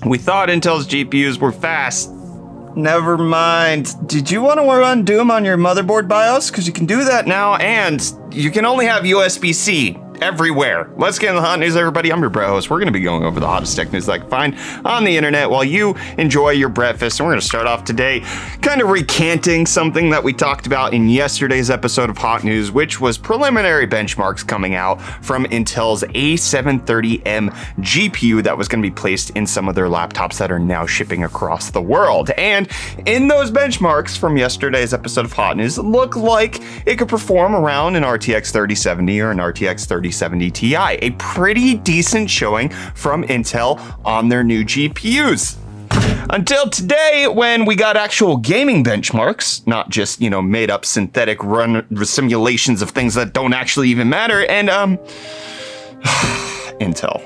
We thought Intel's GPUs were fast. Never mind. Did you want to run Doom on your motherboard BIOS? Because you can do that now, and you can only have USB-C everywhere. Let's get into the hot news, everybody. I'm your bro host. We're going to be going over the hottest tech news that I can find on the internet while you enjoy your breakfast. And we're going to start off today kind of recanting something that we talked about in yesterday's episode of Hot News, which was preliminary benchmarks coming out from Intel's A730M GPU that was going to be placed in some of their laptops that are now shipping across the world. And in those benchmarks from yesterday's episode of Hot News, it looked like it could perform around an RTX 3070 or an RTX 3070 Ti, a pretty decent showing from Intel on their new GPUs. Until today, when we got actual gaming benchmarks, not just, made up synthetic run simulations of things that don't actually even matter, and Intel.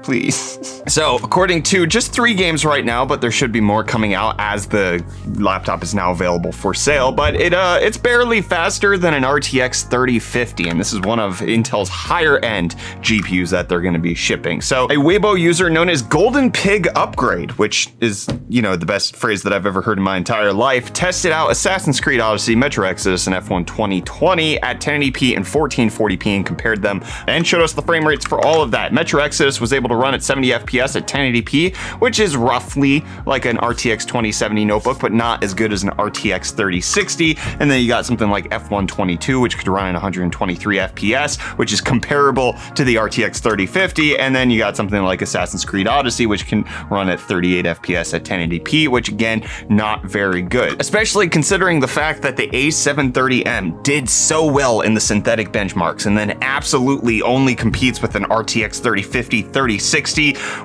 Please. So, according to just 3 games right now, but there should be more coming out as the laptop is now available for sale, but it's barely faster than an RTX 3050, and this is one of Intel's higher end GPUs that they're going to be shipping. So, a Weibo user known as Golden Pig Upgrade, which is, the best phrase that I've ever heard in my entire life, tested out Assassin's Creed Odyssey, Metro Exodus, and F1 2020 at 1080p and 1440p and compared them and showed us the frame rates for all of that. Metro Exodus was able to run at 70 FPS at 1080p, which is roughly like an RTX 2070 notebook, but not as good as an RTX 3060. And then you got something like F1 22, which could run at 123 FPS, which is comparable to the RTX 3050. And then you got something like Assassin's Creed Odyssey, which can run at 38 FPS at 1080p, which again, not very good, especially considering the fact that the A730M did so well in the synthetic benchmarks and then absolutely only competes with an RTX 3050, 3060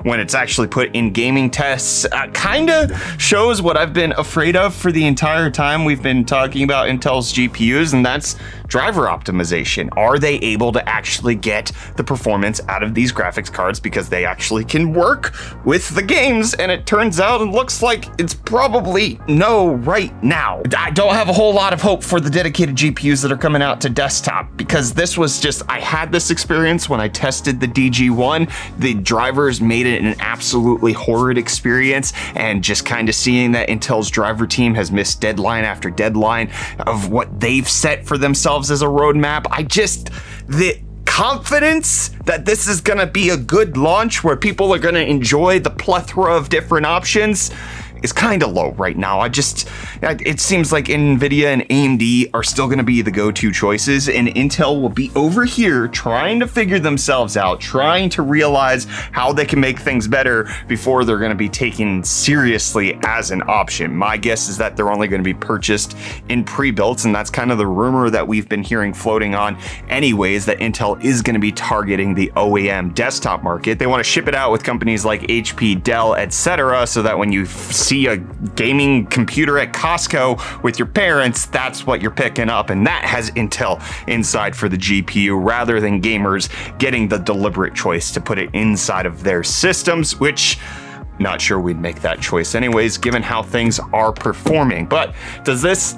when it's actually put in gaming tests. Kind of shows what I've been afraid of for the entire time we've been talking about Intel's GPUs, and that's driver optimization. Are they able to actually get the performance out of these graphics cards because they actually can work with the games? And it turns out it looks like it's probably no right now. I don't have a whole lot of hope for the dedicated GPUs that are coming out to desktop, because this was just, I had this experience when I tested the DG1. The drivers made it an absolutely horrid experience, and just kind of seeing that Intel's driver team has missed deadline after deadline of what they've set for themselves as a roadmap. The confidence that this is gonna be a good launch where people are gonna enjoy the plethora of different options is kind of low right now. It seems like NVIDIA and AMD are still going to be the go-to choices, and Intel will be over here trying to figure themselves out, trying to realize how they can make things better before they're going to be taken seriously as an option. My guess is that they're only going to be purchased in pre-builts, and that's kind of the rumor that we've been hearing floating on anyways, that Intel is going to be targeting the OEM desktop market. They want to ship it out with companies like HP, Dell, etc., so that when you see a gaming computer at Costco with your parents, that's what you're picking up, and that has Intel inside for the GPU, rather than gamers getting the deliberate choice to put it inside of their systems, which not sure we'd make that choice anyways, given how things are performing. But does this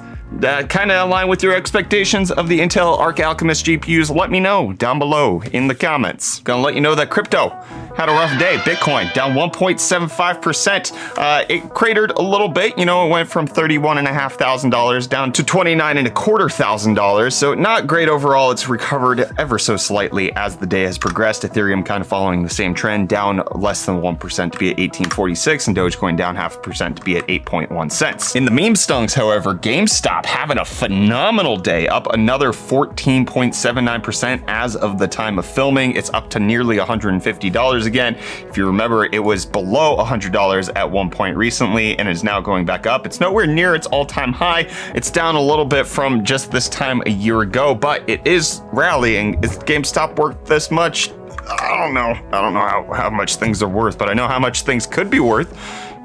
kind of align with your expectations of the Intel Arc Alchemist GPUs? Let me know down below in the comments. Gonna let you know that crypto had a rough day. Bitcoin down 1.75%. It cratered a little bit. It went from $31,500 down to $29,250. So not great overall. It's recovered ever so slightly as the day has progressed. Ethereum kind of following the same trend, down less than 1% to be at 1846, and Dogecoin down 0.5% to be at 8.1 cents. In the meme stonks, however, GameStop having a phenomenal day, up another 14.79% as of the time of filming. It's up to nearly $150 again. If you remember, it was below $100 at one point recently and is now going back up. It's nowhere near its all-time high. It's down a little bit from just this time a year ago, but it is rallying. Is GameStop worth this much? I don't know how much things are worth, but I know how much things could be worth.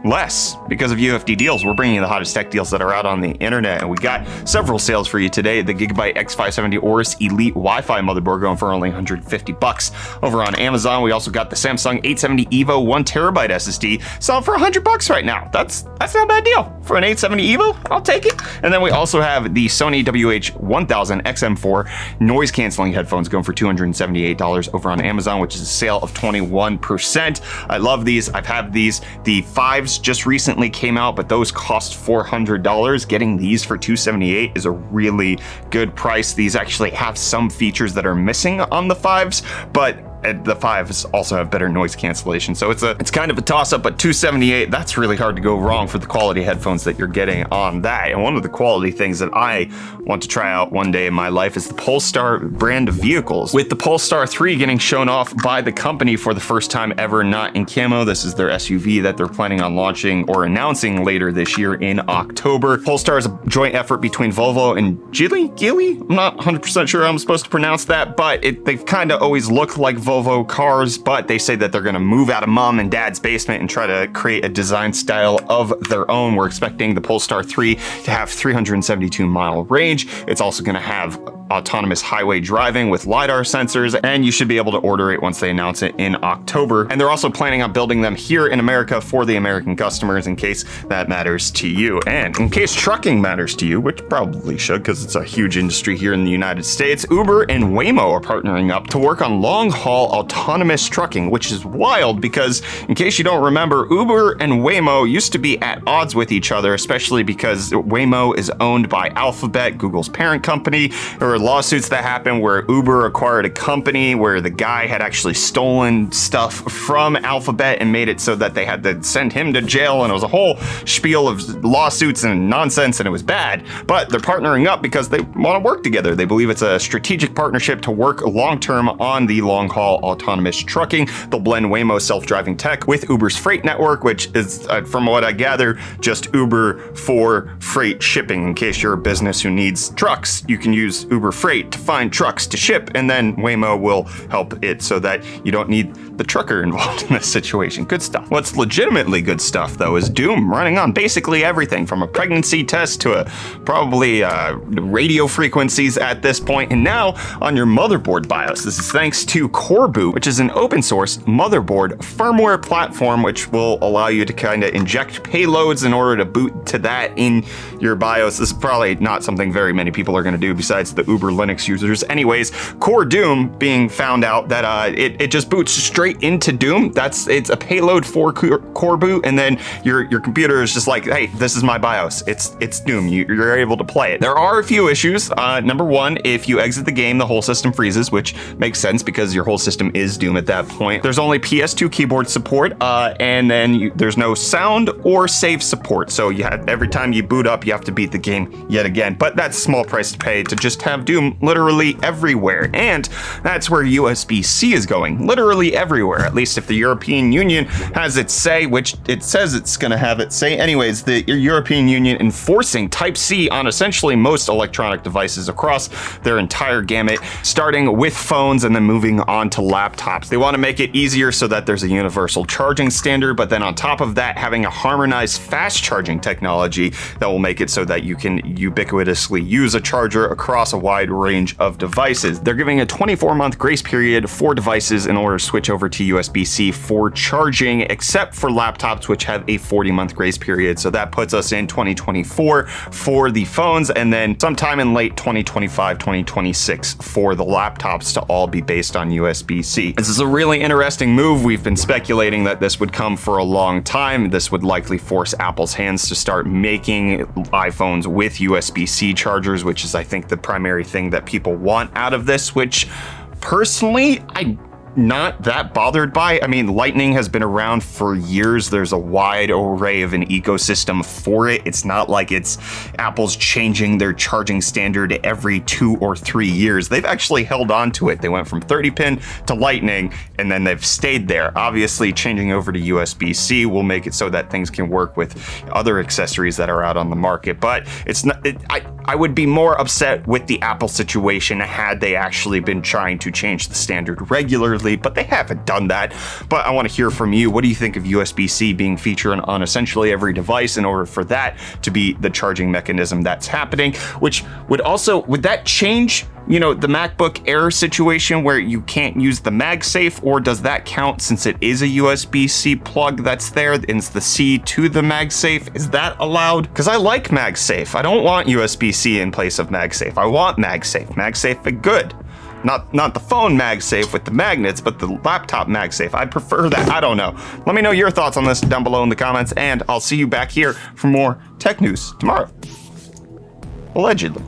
less because of UFD Deals. We're bringing you the hottest tech deals that are out on the internet, and we got several sales for you today. The Gigabyte X570 Aorus Elite Wi-Fi motherboard going for only $150 over on Amazon. We also got the Samsung 870 EVO 1TB SSD selling for $100 right now. That's not a bad deal for an 870 EVO. I'll take it. And then we also have the Sony WH-1000 XM4 noise canceling headphones going for $278 over on Amazon, which is a sale of 21%. I love these. I've had these. The 5s just recently came out, but those cost $400. Getting these for $278 is a really good price. These actually have some features that are missing on the 5s, but the 5s also have better noise cancellation. So it's kind of a toss-up, but $278, that's really hard to go wrong for the quality headphones that you're getting on that. And one of the quality things that I want to try out one day in my life is the Polestar brand of vehicles. With the Polestar 3 getting shown off by the company for the first time ever, not in camo. This is their SUV that they're planning on launching or announcing later this year in October. Polestar is a joint effort between Volvo and Geely? I'm not 100% sure how I'm supposed to pronounce that, but they've kind of always looked like Volvo cars, but they say that they're going to move out of mom and dad's basement and try to create a design style of their own. We're expecting the Polestar 3 to have 372-mile range. It's also going to have autonomous highway driving with LiDAR sensors, and you should be able to order it once they announce it in October. And they're also planning on building them here in America for the American customers, in case that matters to you. And in case trucking matters to you, which probably should because it's a huge industry here in the United States, Uber and Waymo are partnering up to work on long-haul autonomous trucking, which is wild because, in case you don't remember, Uber and Waymo used to be at odds with each other, especially because Waymo is owned by Alphabet, Google's parent company. There were lawsuits that happened where Uber acquired a company where the guy had actually stolen stuff from Alphabet and made it so that they had to send him to jail, and it was a whole spiel of lawsuits and nonsense, and it was bad. But they're partnering up because they want to work together. They believe it's a strategic partnership to work long-term on the long-haul autonomous trucking. They'll blend Waymo's self-driving tech with Uber's freight network, which is, from what I gather, just Uber for freight shipping. In case you're a business who needs trucks, you can use Uber Freight to find trucks to ship, and then Waymo will help it so that you don't need the trucker involved in this situation. Good stuff. What's legitimately good stuff, though, is Doom running on basically everything from a pregnancy test to probably radio frequencies at this point, and now on your motherboard BIOS. This is thanks to Coreboot, which is an open source motherboard firmware platform, which will allow you to kind of inject payloads in order to boot to that in your BIOS. This is probably not something very many people are going to do besides the Uber Linux users. Anyways, Core Doom being found out that it just boots straight into Doom. It's a payload for Coreboot, and then your computer is just like, hey, this is my BIOS. It's Doom. You're able to play it. There are a few issues. Number one, if you exit the game, the whole system freezes, which makes sense because your whole system is Doom at that point. There's only PS2 keyboard support, and then there's no sound or save support. So every time you boot up, you have to beat the game yet again. But that's a small price to pay to just have Doom literally everywhere. And that's where USB-C is going. Literally everywhere. At least if the European Union has its say, which it says it's going to have its say. Anyways, the European Union enforcing Type-C on essentially most electronic devices across their entire gamut, starting with phones and then moving on to laptops. They want to make it easier so that there's a universal charging standard, but then on top of that, having a harmonized fast charging technology that will make it so that you can ubiquitously use a charger across a wide range of devices. They're giving a 24-month grace period for devices in order to switch over to USB-C for charging, except for laptops, which have a 40-month grace period. So that puts us in 2024 for the phones, and then sometime in late 2025, 2026 for the laptops to all be based on USB-C. This is a really interesting move. We've been speculating that this would come for a long time. This would likely force Apple's hands to start making iPhones with USB-C chargers, which is, I think, the primary thing that people want out of this, which personally, I'm not that bothered by. I mean, Lightning has been around for years. There's a wide array of an ecosystem for it. It's not like Apple's changing their charging standard every 2 or 3 years. They've actually held on to it. They went from 30-pin to Lightning, and then they've stayed there. Obviously, changing over to USB-C will make it so that things can work with other accessories that are out on the market. But it's not. I would be more upset with the Apple situation had they actually been trying to change the standard regularly, but they haven't done that. But I want to hear from you. What do you think of USB-C being featured on essentially every device in order for that to be the charging mechanism that's happening? Which would that change, you know, the MacBook Air situation where you can't use the MagSafe, or does that count since it is a USB-C plug that's there? It's the C to the MagSafe. Is that allowed? Because I like MagSafe. I don't want USB-C in place of MagSafe. I want MagSafe. MagSafe is good. Not the phone MagSafe with the magnets, but the laptop MagSafe. I prefer that. I don't know. Let me know your thoughts on this down below in the comments, and I'll see you back here for more tech news tomorrow. Allegedly.